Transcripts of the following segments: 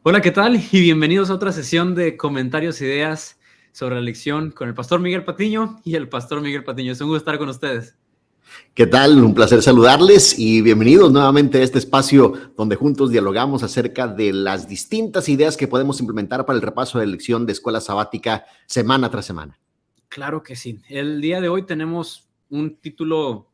Hola, ¿qué tal? Y bienvenidos a otra sesión de comentarios e ideas sobre la lección con el pastor Miguel Patiño y el pastor Miguel Patiño. Es un gusto estar con ustedes. ¿Qué tal? Un placer saludarles y bienvenidos nuevamente a este espacio donde juntos dialogamos acerca de las distintas ideas que podemos implementar para el repaso de lección de escuela sabática semana tras semana. Claro que sí. El día de hoy tenemos un título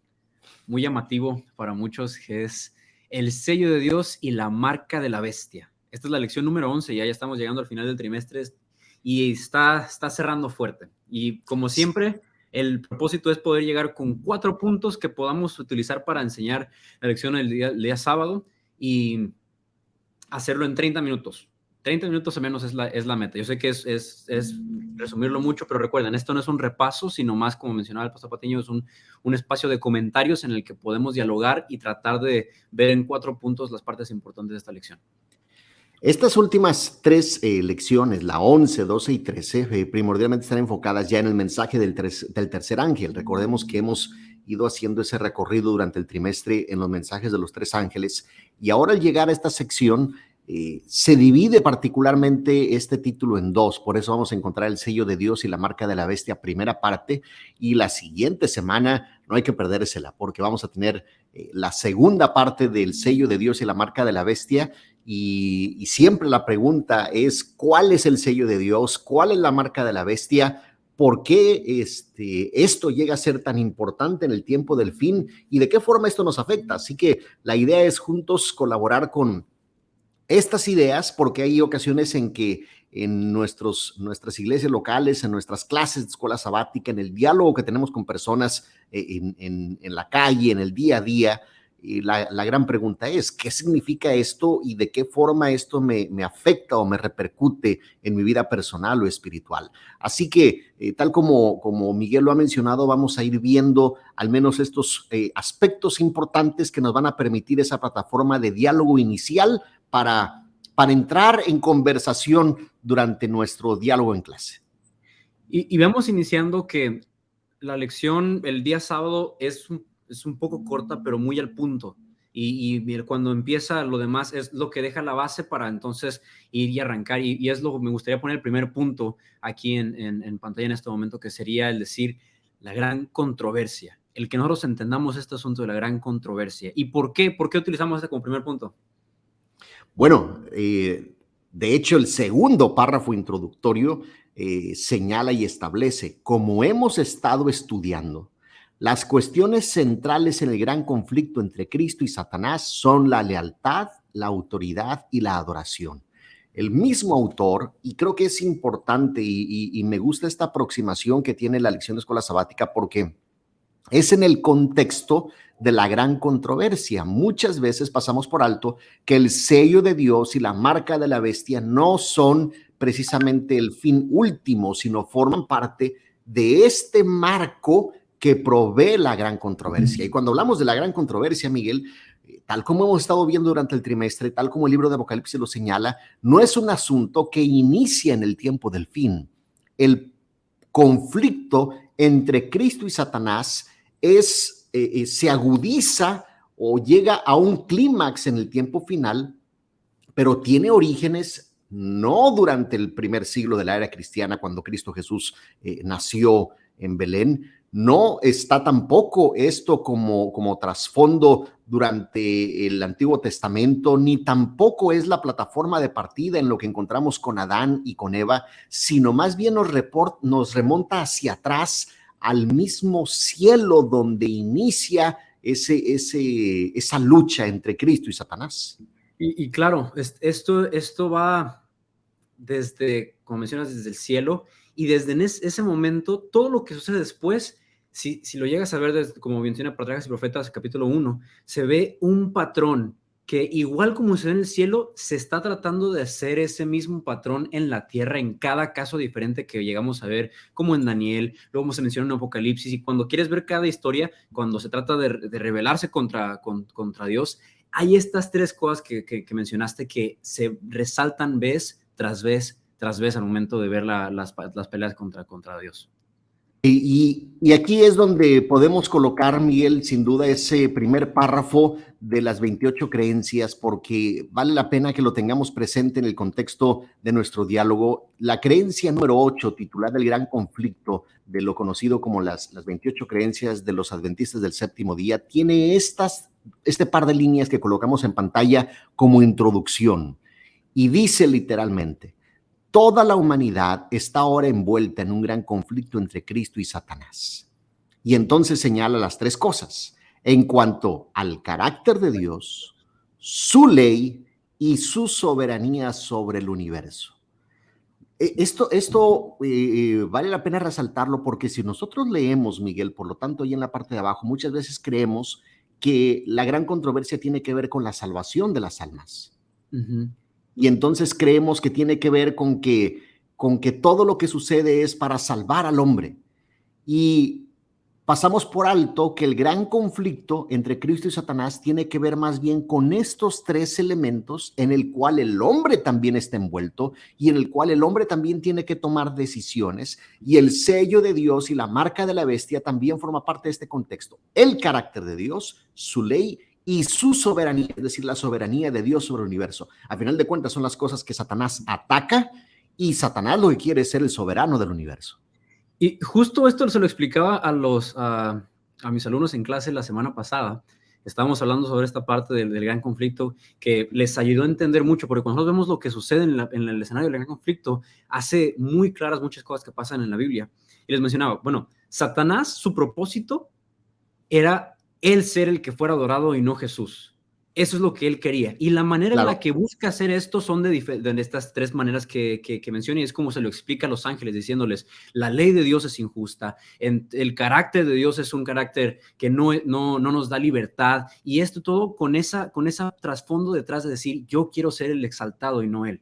muy llamativo para muchos, que es El sello de Dios y la marca de la bestia. Esta es la lección número 11, ya estamos llegando al final del trimestre y está cerrando fuerte. Y como siempre, el propósito es poder llegar con 4 puntos que podamos utilizar para enseñar la lección el día sábado y hacerlo en 30 minutos. 30 minutos o menos es la meta. Yo sé que es resumirlo mucho, pero recuerden, esto no es un repaso, sino más, como mencionaba el pastor Patiño, es un espacio de comentarios en el que podemos dialogar y tratar de ver en 4 puntos las partes importantes de esta lección. Estas últimas 3 lecciones, la 11, 12 y 13, primordialmente están enfocadas ya en el mensaje del tercer ángel. Recordemos que hemos ido haciendo ese recorrido durante el trimestre en los mensajes de los 3 ángeles, y ahora al llegar a esta sección se divide particularmente este título en 2, por eso vamos a encontrar el sello de Dios y la marca de la bestia, primera parte, y la siguiente semana no hay que perdérsela, porque vamos a tener la segunda parte del sello de Dios y la marca de la bestia. Y siempre la pregunta es, ¿cuál es el sello de Dios? ¿Cuál es la marca de la bestia? ¿Por qué esto llega a ser tan importante en el tiempo del fin? ¿Y de qué forma esto nos afecta? Así que la idea es juntos colaborar con estas ideas, porque hay ocasiones en que en nuestras iglesias locales, en nuestras clases de escuela sabática, en el diálogo que tenemos con personas en la calle, en el día a día, la gran pregunta es, ¿qué significa esto y de qué forma esto me afecta o me repercute en mi vida personal o espiritual? Así que, tal como Miguel lo ha mencionado, vamos a ir viendo al menos estos aspectos importantes que nos van a permitir esa plataforma de diálogo inicial para entrar en conversación durante nuestro diálogo en clase. Y vamos iniciando que la lección el día sábado es un poco corta, pero muy al punto. Y cuando empieza lo demás es lo que deja la base para entonces ir y arrancar. Y es lo que me gustaría poner el primer punto aquí en pantalla en este momento, que sería el decir la gran controversia. El que nosotros entendamos este asunto de la gran controversia. ¿Y por qué? ¿Por qué utilizamos este como primer punto? Bueno, de hecho, el segundo párrafo introductorio señala y establece, como hemos estado estudiando, las cuestiones centrales en el gran conflicto entre Cristo y Satanás son la lealtad, la autoridad y la adoración. El mismo autor, y creo que es importante y me gusta esta aproximación que tiene la lección de escuela sabática, porque es en el contexto de la gran controversia. Muchas veces pasamos por alto que el sello de Dios y la marca de la bestia no son precisamente el fin último, sino forman parte de este marco que provee la gran controversia. Y cuando hablamos de la gran controversia, Miguel, tal como hemos estado viendo durante el trimestre, tal como el libro de Apocalipsis lo señala, no es un asunto que inicia en el tiempo del fin. El conflicto entre Cristo y Satanás se agudiza o llega a un clímax en el tiempo final, pero tiene orígenes no durante el primer siglo de la era cristiana, cuando Cristo Jesús nació en Belén. No está tampoco esto como trasfondo durante el Antiguo Testamento, ni tampoco es la plataforma de partida en lo que encontramos con Adán y con Eva, sino más bien nos remonta hacia atrás al mismo cielo donde inicia esa lucha entre Cristo y Satanás. Y claro, esto va desde, como mencionas, desde el cielo, y desde ese momento, todo lo que sucede después, si lo llegas a ver, desde, como menciona Patriarcas y Profetas, capítulo 1, se ve un patrón que, igual como se ve en el cielo, se está tratando de hacer ese mismo patrón en la tierra, en cada caso diferente que llegamos a ver, como en Daniel, luego se menciona en Apocalipsis, y cuando quieres ver cada historia, cuando se trata de rebelarse contra Dios, hay estas 3 cosas que mencionaste que se resaltan vez tras vez al momento de ver las peleas contra Dios. Y aquí es donde podemos colocar, Miguel, sin duda, ese primer párrafo de las 28 creencias, porque vale la pena que lo tengamos presente en el contexto de nuestro diálogo. La creencia número 8, titulada El Gran Conflicto, de lo conocido como las 28 creencias de los adventistas del séptimo día, tiene este par de líneas que colocamos en pantalla como introducción. Y dice literalmente: toda la humanidad está ahora envuelta en un gran conflicto entre Cristo y Satanás. Y entonces señala las tres cosas en cuanto al carácter de Dios, su ley y su soberanía sobre el universo. Esto vale la pena resaltarlo, porque si nosotros leemos, Miguel, por lo tanto, ahí en la parte de abajo, muchas veces creemos que la gran controversia tiene que ver con la salvación de las almas. Uh-huh. Y entonces creemos que tiene que ver con que todo lo que sucede es para salvar al hombre. Y pasamos por alto que el gran conflicto entre Cristo y Satanás tiene que ver más bien con estos tres elementos en el cual el hombre también está envuelto y en el cual el hombre también tiene que tomar decisiones, y el sello de Dios y la marca de la bestia también forma parte de este contexto. El carácter de Dios, su ley y su soberanía, es decir, la soberanía de Dios sobre el universo. A final de cuentas son las cosas que Satanás ataca, y Satanás lo que quiere es ser el soberano del universo. Y justo esto se lo explicaba a mis alumnos en clase la semana pasada. Estábamos hablando sobre esta parte del gran conflicto, que les ayudó a entender mucho, porque cuando nosotros vemos lo que sucede en el escenario del gran conflicto, hace muy claras muchas cosas que pasan en la Biblia. Y les mencionaba, bueno, Satanás, su propósito era él ser el que fuera adorado y no Jesús. Eso es lo que él quería. Y la manera en la que busca hacer esto son de estas tres maneras que mencioné, y es como se lo explica a los ángeles, diciéndoles: la ley de Dios es injusta, el carácter de Dios es un carácter que no nos da libertad, y esto todo con esa trasfondo detrás de decir: yo quiero ser el exaltado y no él.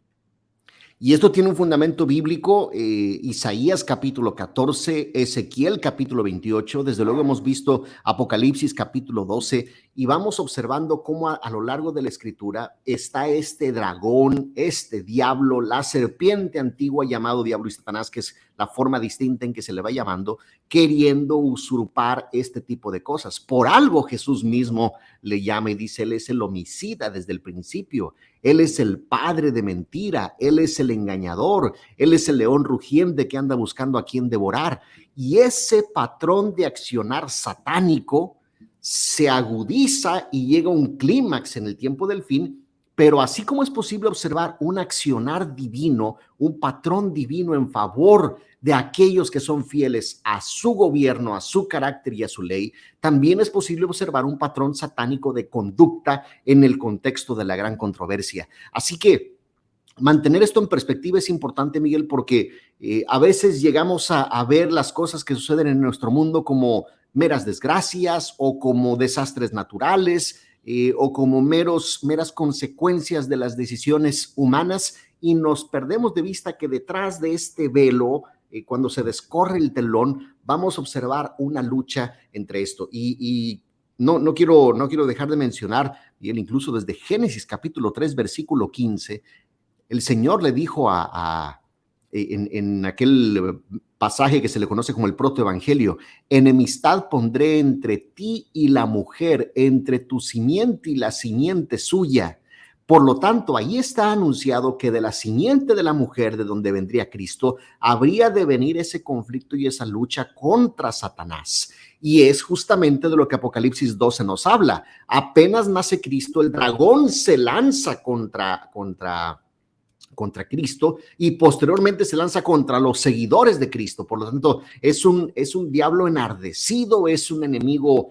Y esto tiene un fundamento bíblico, Isaías capítulo 14, Ezequiel capítulo 28, desde luego hemos visto Apocalipsis capítulo 12, y vamos observando cómo a lo largo de la escritura está este dragón, este diablo, la serpiente antigua llamado diablo y Satanás, que es la forma distinta en que se le va llamando, queriendo usurpar este tipo de cosas. Por algo Jesús mismo le llama y dice: él es el homicida desde el principio, él es el padre de mentira, él es el engañador, él es el león rugiente que anda buscando a quien devorar. Y ese patrón de accionar satánico se agudiza y llega a un clímax en el tiempo del fin. Pero así como es posible observar un accionar divino, un patrón divino en favor de aquellos que son fieles a su gobierno, a su carácter y a su ley, también es posible observar un patrón satánico de conducta en el contexto de la gran controversia. Así que mantener esto en perspectiva es importante, Miguel, porque a veces llegamos a ver las cosas que suceden en nuestro mundo como meras desgracias o como desastres naturales, o como meras consecuencias de las decisiones humanas, y nos perdemos de vista que detrás de este velo, cuando se descorre el telón, vamos a observar una lucha entre esto. Y no quiero dejar de mencionar, y incluso desde Génesis capítulo 3, versículo 15, el Señor le dijo en aquel pasaje que se le conoce como el protoevangelio: enemistad pondré entre ti y la mujer, entre tu simiente y la simiente suya. Por lo tanto, ahí está anunciado que de la simiente de la mujer, de donde vendría Cristo, habría de venir ese conflicto y esa lucha contra Satanás. Y es justamente de lo que Apocalipsis 12 nos habla. Apenas nace Cristo, el dragón se lanza contra Cristo, y posteriormente se lanza contra los seguidores de Cristo. Por lo tanto, es un diablo enardecido, es un enemigo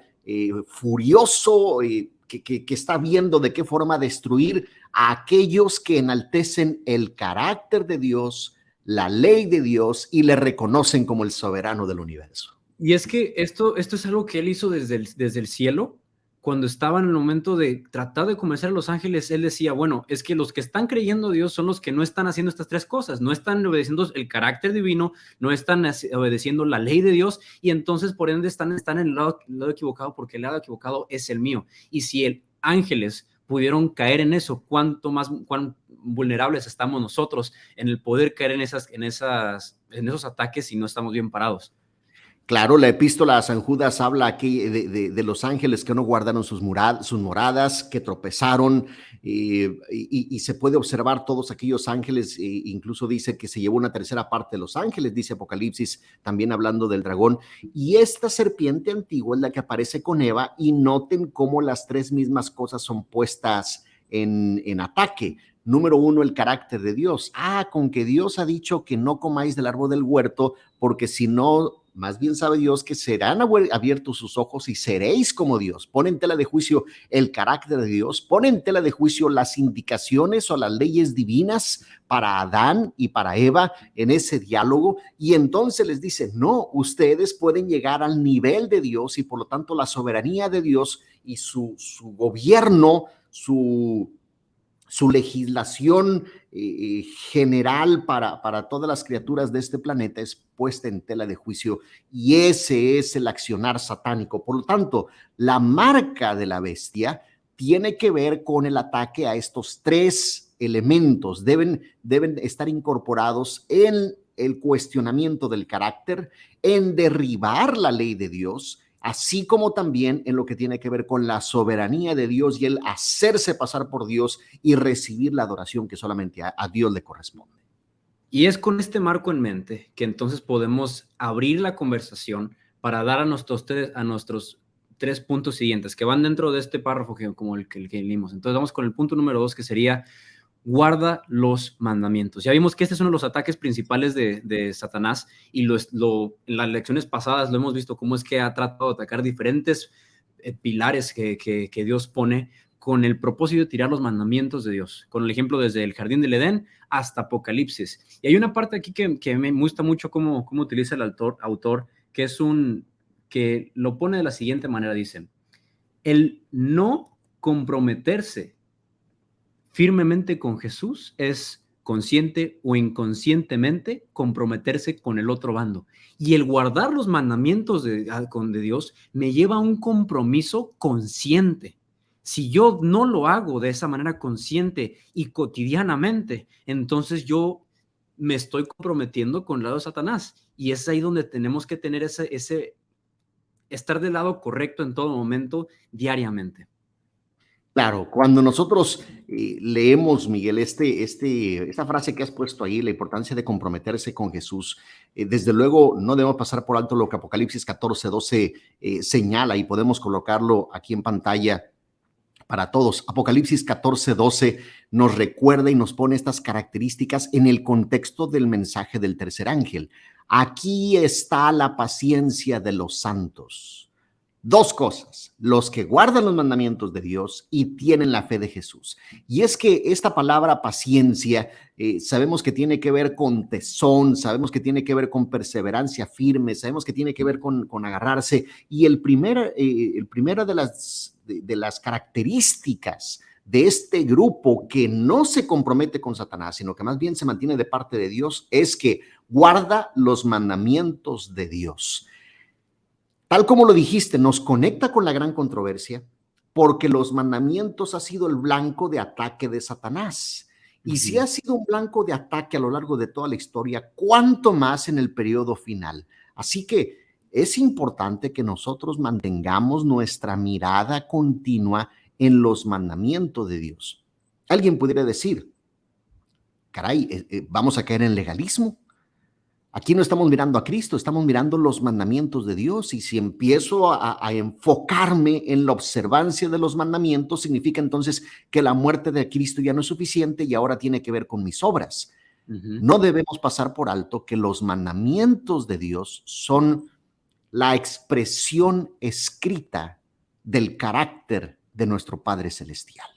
furioso, que está viendo de qué forma destruir a aquellos que enaltecen el carácter de Dios, la ley de Dios, y le reconocen como el soberano del universo. Y es que esto es algo que él hizo desde el cielo. Cuando estaba en el momento de tratar de convencer a los ángeles, él decía: bueno, es que los que están creyendo a Dios son los que no están haciendo estas tres cosas, no están obedeciendo el carácter divino, no están obedeciendo la ley de Dios, y entonces por ende están en el lado equivocado, porque el lado equivocado es el mío. Y si el ángeles pudieron caer en eso, cuán vulnerables estamos nosotros en el poder caer en esos ataques si no estamos bien parados. Claro, la epístola a San Judas habla aquí de los ángeles que no guardaron sus moradas, que tropezaron, y se puede observar todos aquellos ángeles, incluso dice que se llevó una tercera parte de los ángeles, dice Apocalipsis, también hablando del dragón, y esta serpiente antigua es la que aparece con Eva, y noten cómo las tres mismas cosas son puestas en ataque. Número uno, el carácter de Dios. Con que Dios ha dicho que no comáis del árbol del huerto, porque si no, más bien sabe Dios que serán abiertos sus ojos y seréis como Dios. Pone en tela de juicio el carácter de Dios, pone en tela de juicio las indicaciones o las leyes divinas para Adán y para Eva en ese diálogo, y entonces les dice, no, ustedes pueden llegar al nivel de Dios, y por lo tanto la soberanía de Dios y su gobierno, su legislación general para todas las criaturas de este planeta es puesta en tela de juicio, y ese es el accionar satánico. Por lo tanto, la marca de la bestia tiene que ver con el ataque a estos tres elementos. Deben estar incorporados en el cuestionamiento del carácter, en derribar la ley de Dios, así como también en lo que tiene que ver con la soberanía de Dios y el hacerse pasar por Dios y recibir la adoración que solamente a Dios le corresponde. Y es con este marco en mente que entonces podemos abrir la conversación para dar a nuestros tres puntos siguientes, que van dentro de este párrafo como el que leímos. Entonces vamos con el punto número 2, que sería: guarda los mandamientos. Ya vimos que este es uno de los ataques principales de Satanás, y en las lecciones pasadas lo hemos visto cómo es que ha tratado de atacar diferentes pilares que Dios pone con el propósito de tirar los mandamientos de Dios, con el ejemplo desde el Jardín del Edén hasta Apocalipsis. Y hay una parte aquí que me gusta mucho cómo utiliza el autor, que lo pone de la siguiente manera. Dice: el no comprometerse firmemente con Jesús es consciente o inconscientemente comprometerse con el otro bando. Y el guardar los mandamientos de Dios me lleva a un compromiso consciente. Si yo no lo hago de esa manera consciente y cotidianamente, entonces yo me estoy comprometiendo con el lado de Satanás. Y es ahí donde tenemos que tener estar del lado correcto en todo momento, diariamente. Claro, cuando nosotros leemos, Miguel, esta frase que has puesto ahí, la importancia de comprometerse con Jesús, desde luego no debemos pasar por alto lo que Apocalipsis 14:12 señala, y podemos colocarlo aquí en pantalla para todos. Apocalipsis 14:12 nos recuerda y nos pone estas características en el contexto del mensaje del tercer ángel. Aquí está la paciencia de los santos. Dos cosas: los que guardan los mandamientos de Dios y tienen la fe de Jesús. Y es que esta palabra paciencia, sabemos que tiene que ver con tesón, sabemos que tiene que ver con perseverancia firme, sabemos que tiene que ver con agarrarse. Y el primero de las características de este grupo que no se compromete con Satanás, sino que más bien se mantiene de parte de Dios, es que guarda los mandamientos de Dios. Tal como lo dijiste, nos conecta con la gran controversia, porque los mandamientos ha sido el blanco de ataque de Satanás. Y si ha sido un blanco de ataque a lo largo de toda la historia, ¿cuánto más en el periodo final? Así que es importante que nosotros mantengamos nuestra mirada continua en los mandamientos de Dios. Alguien pudiera decir, caray, ¿vamos a caer en legalismo? Aquí no estamos mirando a Cristo, estamos mirando los mandamientos de Dios, y si empiezo a enfocarme en la observancia de los mandamientos, significa entonces que la muerte de Cristo ya no es suficiente y ahora tiene que ver con mis obras. No debemos pasar por alto que los mandamientos de Dios son la expresión escrita del carácter de nuestro Padre Celestial.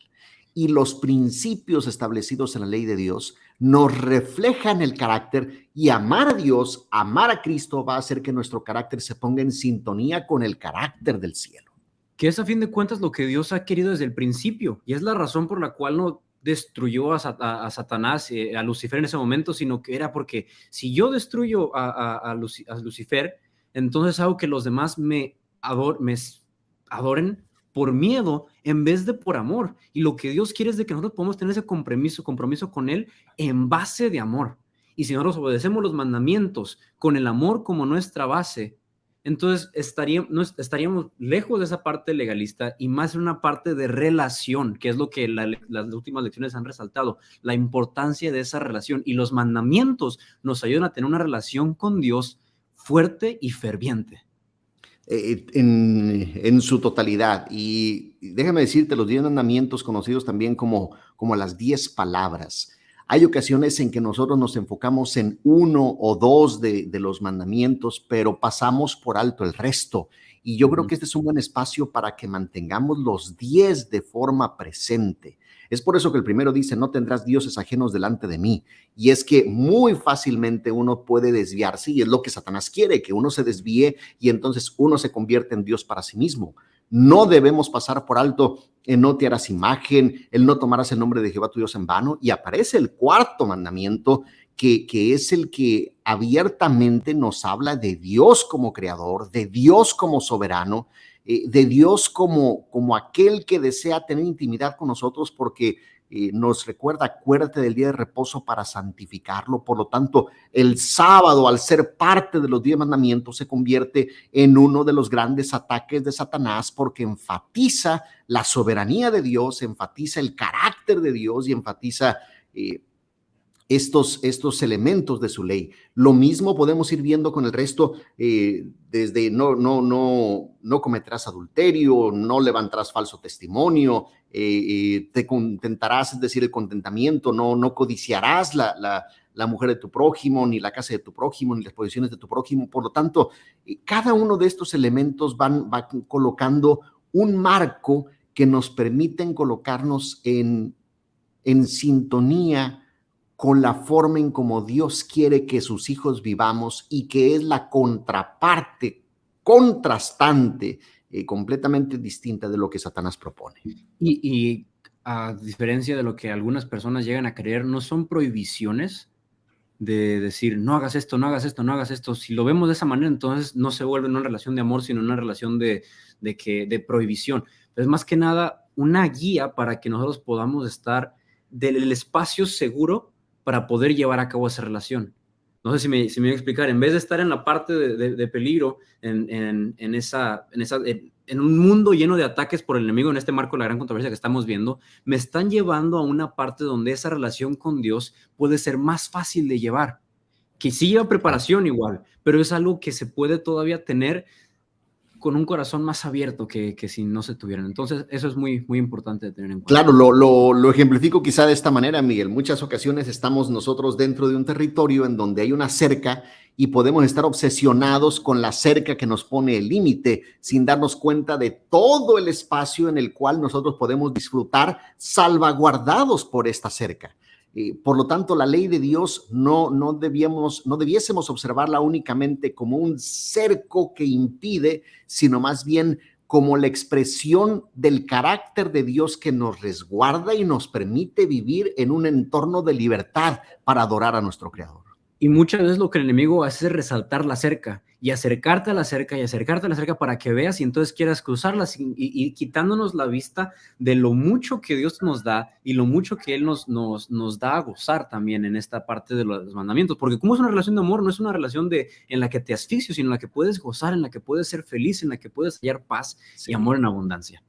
Y los principios establecidos en la ley de Dios nos reflejan el carácter, y amar a Dios, amar a Cristo, va a hacer que nuestro carácter se ponga en sintonía con el carácter del cielo. Que es a fin de cuentas lo que Dios ha querido desde el principio, y es la razón por la cual no destruyó a Satanás, a Lucifer en ese momento, sino que era porque si yo destruyo a Lucifer, entonces hago que los demás me adoren por miedo en vez de por amor. Y lo que Dios quiere es de que nosotros podamos tener ese compromiso con Él en base de amor. Y si nosotros obedecemos los mandamientos con el amor como nuestra base, entonces estaríamos lejos de esa parte legalista y más en una parte de relación, que es lo que las últimas lecciones han resaltado, la importancia de esa relación. Y los mandamientos nos ayudan a tener una relación con Dios fuerte y ferviente. En su totalidad. Y déjame decirte, los 10 mandamientos, conocidos también como las 10 palabras. Hay ocasiones en que nosotros nos enfocamos en uno o dos de los mandamientos, pero pasamos por alto el resto. Y yo creo que este es un buen espacio para que mantengamos los 10 de forma presente. Es por eso que el primero dice, no tendrás dioses ajenos delante de mí. Y es que muy fácilmente uno puede desviarse, y es lo que Satanás quiere, que uno se desvíe y entonces uno se convierte en Dios para sí mismo. No debemos pasar por alto el no te harás imagen, el no tomarás el nombre de Jehová tu Dios en vano. Y aparece el cuarto mandamiento, que es el que abiertamente nos habla de Dios como creador, de Dios como soberano, de Dios como aquel que desea tener intimidad con nosotros, porque nos recuerda, acuérdate del día de reposo para santificarlo. Por lo tanto, el sábado, al ser parte de los 10 mandamientos, se convierte en uno de los grandes ataques de Satanás, porque enfatiza la soberanía de Dios, enfatiza el carácter de Dios y enfatiza estos elementos de su ley. Lo mismo podemos ir viendo con el resto, desde no cometerás adulterio, no levantarás falso testimonio, te contentarás, es decir, el contentamiento, no codiciarás la mujer de tu prójimo, ni la casa de tu prójimo, ni las posesiones de tu prójimo. Por lo tanto, cada uno de estos elementos van colocando un marco que nos permiten colocarnos en sintonía con la forma en como Dios quiere que sus hijos vivamos, y que es la contraparte, contrastante, completamente distinta de lo que Satanás propone. Y a diferencia de lo que algunas personas llegan a creer, no son prohibiciones de decir, no hagas esto, no hagas esto, no hagas esto. Si lo vemos de esa manera, entonces no se vuelve una relación de amor, sino una relación de prohibición. Pero es más que nada una guía para que nosotros podamos estar del espacio seguro para poder llevar a cabo esa relación. No sé si me voy a explicar. En vez de estar en la parte de peligro, en un mundo lleno de ataques por el enemigo, en este marco de la gran controversia que estamos viendo, me están llevando a una parte donde esa relación con Dios puede ser más fácil de llevar, que sí lleva preparación igual, pero es algo que se puede todavía tener con un corazón más abierto que si no se tuvieran. Entonces, eso es muy, muy importante de tener en cuenta. Claro, lo ejemplifico quizá de esta manera, Miguel. Muchas ocasiones estamos nosotros dentro de un territorio en donde hay una cerca, y podemos estar obsesionados con la cerca que nos pone el límite, sin darnos cuenta de todo el espacio en el cual nosotros podemos disfrutar salvaguardados por esta cerca. Por lo tanto, la ley de Dios no debiésemos observarla únicamente como un cerco que impide, sino más bien como la expresión del carácter de Dios, que nos resguarda y nos permite vivir en un entorno de libertad para adorar a nuestro Creador. Y muchas veces lo que el enemigo hace es resaltar la cerca y acercarte a la cerca y acercarte a la cerca para que veas y entonces quieras cruzarla, y quitándonos la vista de lo mucho que Dios nos da y lo mucho que Él nos da a gozar también en esta parte de los mandamientos. Porque como es una relación de amor, no es una relación en la que te asfixias, sino en la que puedes gozar, en la que puedes ser feliz, en la que puedes hallar paz y amor en abundancia.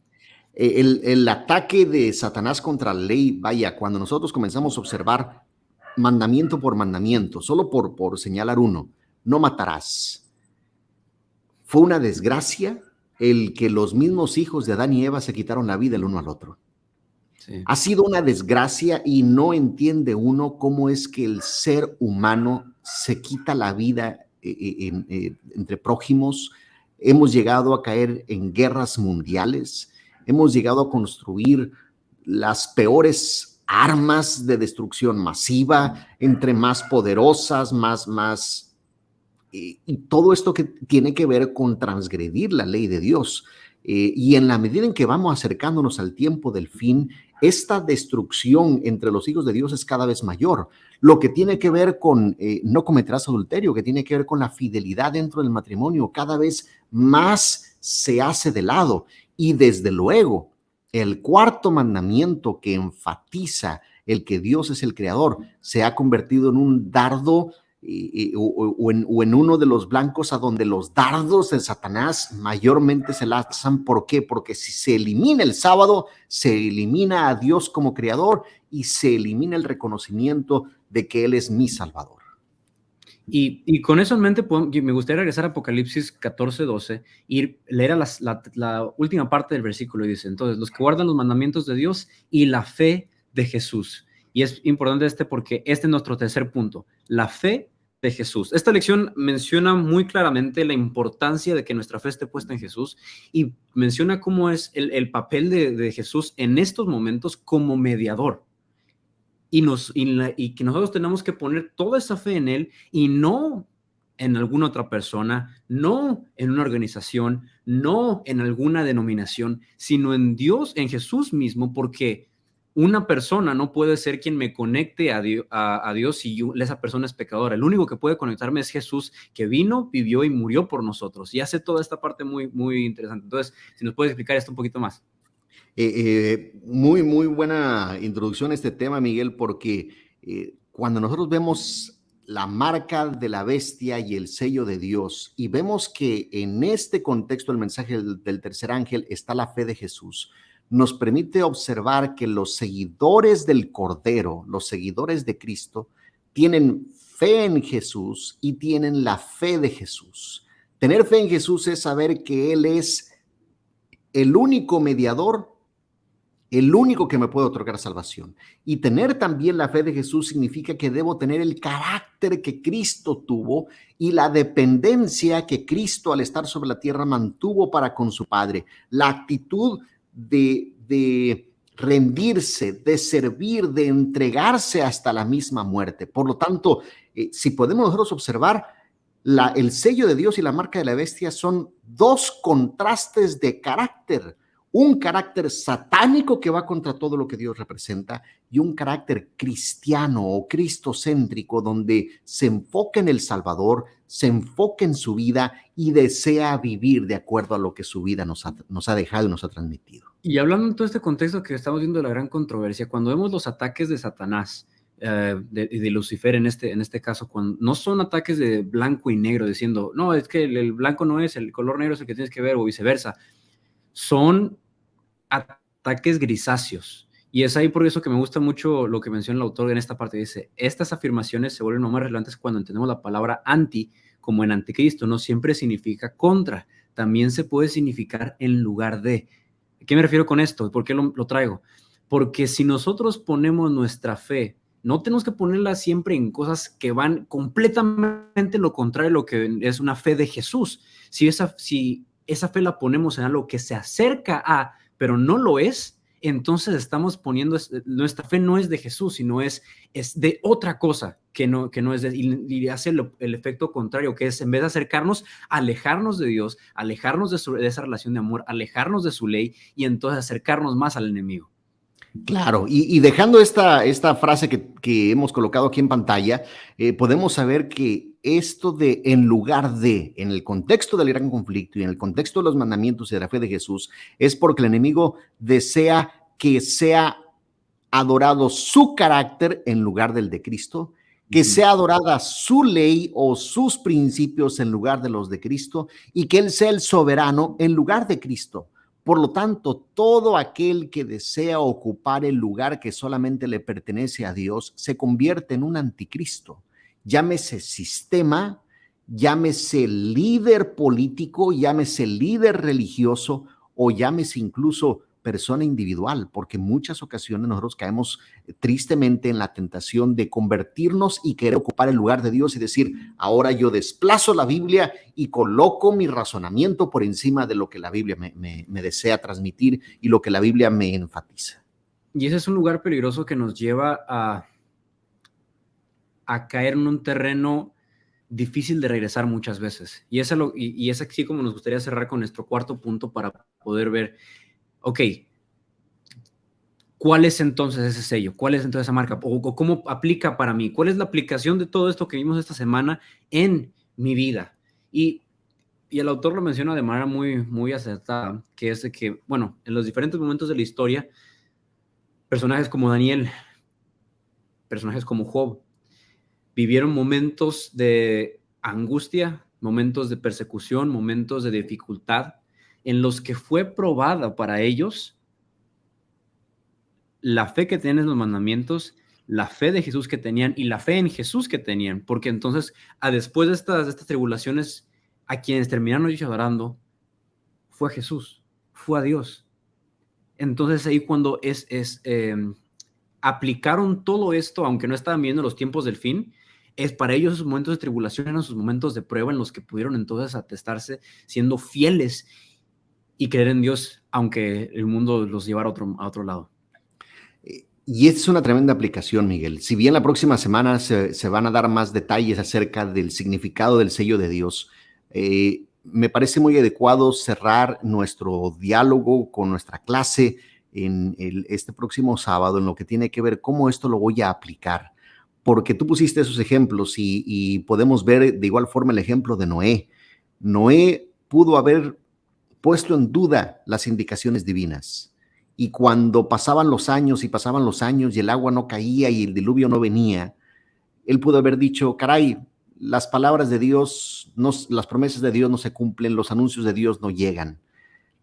El ataque de Satanás contra la ley, vaya, cuando nosotros comenzamos a observar mandamiento por mandamiento, solo por señalar uno, no matarás. Fue una desgracia el que los mismos hijos de Adán y Eva se quitaron la vida el uno al otro. Sí. Ha sido una desgracia, y no entiende uno cómo es que el ser humano se quita la vida entre prójimos. Hemos llegado a caer en guerras mundiales, hemos llegado a construir las peores armas de destrucción masiva, entre más poderosas, más y todo esto que tiene que ver con transgredir la ley de Dios. Y en la medida en que vamos acercándonos al tiempo del fin, esta destrucción entre los hijos de Dios es cada vez mayor. Lo que tiene que ver con no cometerás adulterio, que tiene que ver con la fidelidad dentro del matrimonio, cada vez más se hace de lado. Y desde luego, el cuarto mandamiento, que enfatiza el que Dios es el creador, se ha convertido en un dardo o en uno de los blancos a donde los dardos de Satanás mayormente se lanzan. ¿Por qué? Porque si se elimina el sábado, se elimina a Dios como creador y se elimina el reconocimiento de que Él es mi Salvador. Y con eso en mente, me gustaría regresar a Apocalipsis 14:12 y leer la última parte del versículo. Y dice, entonces, los que guardan los mandamientos de Dios y la fe de Jesús. Y es importante porque este es nuestro tercer punto, la fe de Jesús. Esta lección menciona muy claramente la importancia de que nuestra fe esté puesta en Jesús y menciona cómo es el papel de Jesús en estos momentos como mediador. Y que nosotros tenemos que poner toda esa fe en Él y no en alguna otra persona, no en una organización, no en alguna denominación, sino en Dios, en Jesús mismo, porque una persona no puede ser quien me conecte a Dios si esa persona es pecadora. El único que puede conectarme es Jesús, que vino, vivió y murió por nosotros. Y hace toda esta parte muy, muy interesante. Entonces, si nos puedes explicar esto un poquito más. Muy buena introducción a este tema, Miguel, porque cuando nosotros vemos la marca de la bestia y el sello de Dios y vemos que en este contexto el mensaje del tercer ángel está la fe de Jesús, nos permite observar que los seguidores del Cordero, los seguidores de Cristo, tienen fe en Jesús y tienen la fe de Jesús. Tener fe en Jesús es saber que Él es el único mediador, el único que me puede otorgar salvación. Y tener también la fe de Jesús significa que debo tener el carácter que Cristo tuvo y la dependencia que Cristo al estar sobre la tierra mantuvo para con su Padre. La actitud de rendirse, de servir, de entregarse hasta la misma muerte. Por lo tanto, si podemos nosotros observar, el sello de Dios y la marca de la bestia son dos contrastes de carácter. Un carácter satánico que va contra todo lo que Dios representa y un carácter cristiano o cristocéntrico donde se enfoca en el Salvador, se enfoca en su vida y desea vivir de acuerdo a lo que su vida nos ha dejado y nos ha transmitido. Y hablando en todo este contexto que estamos viendo de la gran controversia, cuando vemos los ataques de Satanás, de Lucifer en este caso, cuando no son ataques de blanco y negro diciendo, no, es que el blanco no es, el color negro es el que tienes que ver o viceversa, son ataques grisáceos. Y es ahí por eso que me gusta mucho lo que menciona el autor en esta parte. Dice, estas afirmaciones se vuelven más relevantes cuando entendemos la palabra anti como en anticristo. No siempre significa contra, también se puede significar en lugar de. ¿A qué me refiero con esto? ¿Por qué lo traigo? Porque si nosotros ponemos nuestra fe, no tenemos que ponerla siempre en cosas que van completamente lo contrario a lo que es una fe de Jesús. Si esa fe la ponemos en algo que se acerca a, pero no lo es, entonces estamos poniendo, nuestra fe no es de Jesús, sino es de otra cosa que no es de, y hace el efecto contrario, que es en vez de acercarnos, alejarnos de Dios, alejarnos de esa relación de amor, alejarnos de su ley y entonces acercarnos más al enemigo. Claro, y dejando esta frase que hemos colocado aquí en pantalla, podemos saber que esto de en lugar de, en el contexto del gran conflicto y en el contexto de los mandamientos y de la fe de Jesús, es porque el enemigo desea que sea adorado su carácter en lugar del de Cristo, que sea adorada su ley o sus principios en lugar de los de Cristo y que Él sea el soberano en lugar de Cristo. Por lo tanto, todo aquel que desea ocupar el lugar que solamente le pertenece a Dios se convierte en un anticristo. Llámese sistema, llámese líder político, llámese líder religioso o llámese incluso persona individual, porque en muchas ocasiones nosotros caemos tristemente en la tentación de convertirnos y querer ocupar el lugar de Dios y decir, ahora yo desplazo la Biblia y coloco mi razonamiento por encima de lo que la Biblia me desea transmitir y lo que la Biblia me enfatiza. Y ese es un lugar peligroso que nos lleva a caer en un terreno difícil de regresar muchas veces. Y es así como nos gustaría cerrar con nuestro cuarto punto para poder ver, ok, ¿cuál es entonces ese sello? ¿Cuál es entonces esa marca? ¿O cómo aplica para mí? ¿Cuál es la aplicación de todo esto que vimos esta semana en mi vida? Y el autor lo menciona de manera muy, muy acertada, que es de que, bueno, en los diferentes momentos de la historia, personajes como Daniel, personajes como Job, vivieron momentos de angustia, momentos de persecución, momentos de dificultad, en los que fue probada para ellos la fe que tenían en los mandamientos, la fe de Jesús que tenían y la fe en Jesús que tenían, porque entonces, después de estas tribulaciones, a quienes terminaron ellos adorando, fue a Jesús, fue a Dios. Entonces ahí cuando aplicaron todo esto, aunque no estaban viendo los tiempos del fin, es para ellos esos momentos de tribulación eran sus momentos de prueba en los que pudieron entonces atestarse siendo fieles y creer en Dios, aunque el mundo los llevara a otro lado. Y es una tremenda aplicación, Miguel. Si bien la próxima semana se van a dar más detalles acerca del significado del sello de Dios, me parece muy adecuado cerrar nuestro diálogo con nuestra clase en este próximo sábado, en lo que tiene que ver cómo esto lo voy a aplicar. Porque tú pusiste esos ejemplos y podemos ver de igual forma el ejemplo de Noé. Noé pudo haber puesto en duda las indicaciones divinas. Y cuando pasaban los años y el agua no caía y el diluvio no venía, él pudo haber dicho, caray, las palabras de Dios, las promesas de Dios no se cumplen, los anuncios de Dios no llegan.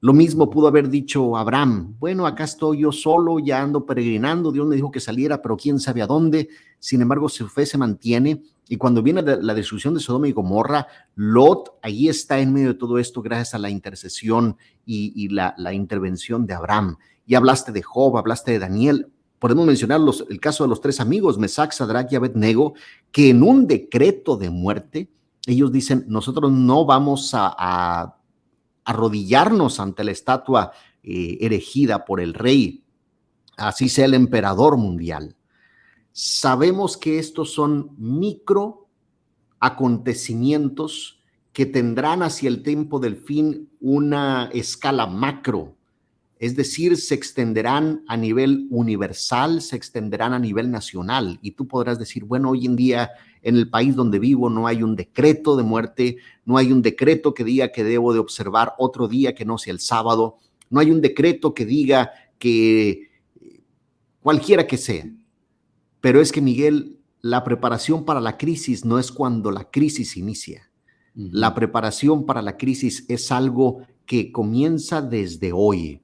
Lo mismo pudo haber dicho Abraham, bueno, acá estoy yo solo, ya ando peregrinando, Dios me dijo que saliera, pero quién sabe a dónde. Sin embargo, su fe se mantiene, y cuando viene la destrucción de Sodoma y Gomorra, Lot ahí está en medio de todo esto gracias a la intercesión y la intervención de Abraham. Y hablaste de Job, hablaste de Daniel. Podemos mencionar el caso de los 3 amigos, Mesac, Sadrach y Abednego, que en un decreto de muerte, ellos dicen, nosotros no vamos a arrodillarnos ante la estatua erigida por el rey, así sea el emperador mundial. Sabemos que estos son micro acontecimientos que tendrán hacia el tiempo del fin una escala macro, es decir, se extenderán a nivel universal, se extenderán a nivel nacional, y tú podrás decir, bueno, hoy en día en el país donde vivo no hay un decreto de muerte, no hay un decreto que diga que debo de observar otro día que no sea el sábado, no hay un decreto que diga que cualquiera que sea. Pero es que, Miguel, la preparación para la crisis no es cuando la crisis inicia. La preparación para la crisis es algo que comienza desde hoy,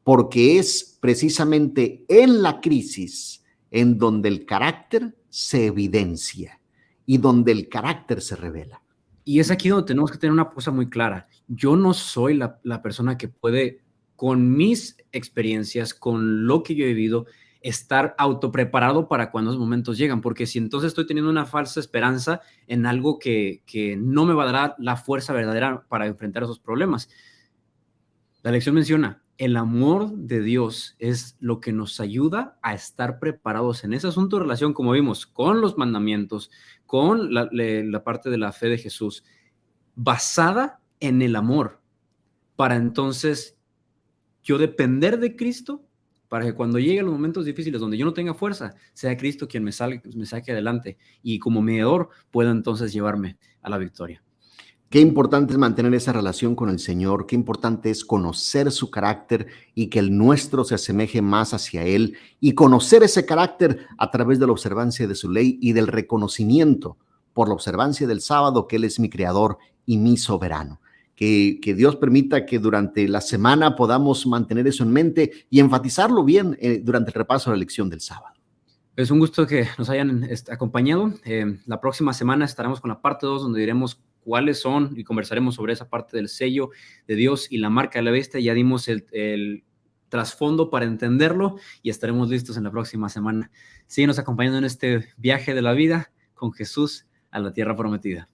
porque es precisamente en la crisis en donde el carácter se evidencia y donde el carácter se revela. Y es aquí donde tenemos que tener una cosa muy clara. Yo no soy la persona que puede, con mis experiencias, con lo que yo he vivido, estar autopreparado para cuando esos momentos llegan, porque si entonces estoy teniendo una falsa esperanza en algo que no me va a dar la fuerza verdadera para enfrentar esos problemas. La lección menciona, el amor de Dios es lo que nos ayuda a estar preparados en ese asunto de relación, como vimos, con los mandamientos, con la parte de la fe de Jesús, basada en el amor, para entonces yo depender de Cristo, para que cuando lleguen los momentos difíciles donde yo no tenga fuerza, sea Cristo quien me saque adelante y como mediador pueda entonces llevarme a la victoria. Qué importante es mantener esa relación con el Señor, qué importante es conocer su carácter y que el nuestro se asemeje más hacia Él, y conocer ese carácter a través de la observancia de su ley y del reconocimiento por la observancia del sábado que Él es mi creador y mi soberano. Que Dios permita que durante la semana podamos mantener eso en mente y enfatizarlo bien durante el repaso de la lección del sábado. Es un gusto que nos hayan acompañado. La próxima semana estaremos con la parte 2, donde diremos cuáles son y conversaremos sobre esa parte del sello de Dios y la marca de la bestia. Ya dimos el trasfondo para entenderlo y estaremos listos en la próxima semana. Síguenos acompañando en este viaje de la vida con Jesús a la tierra prometida.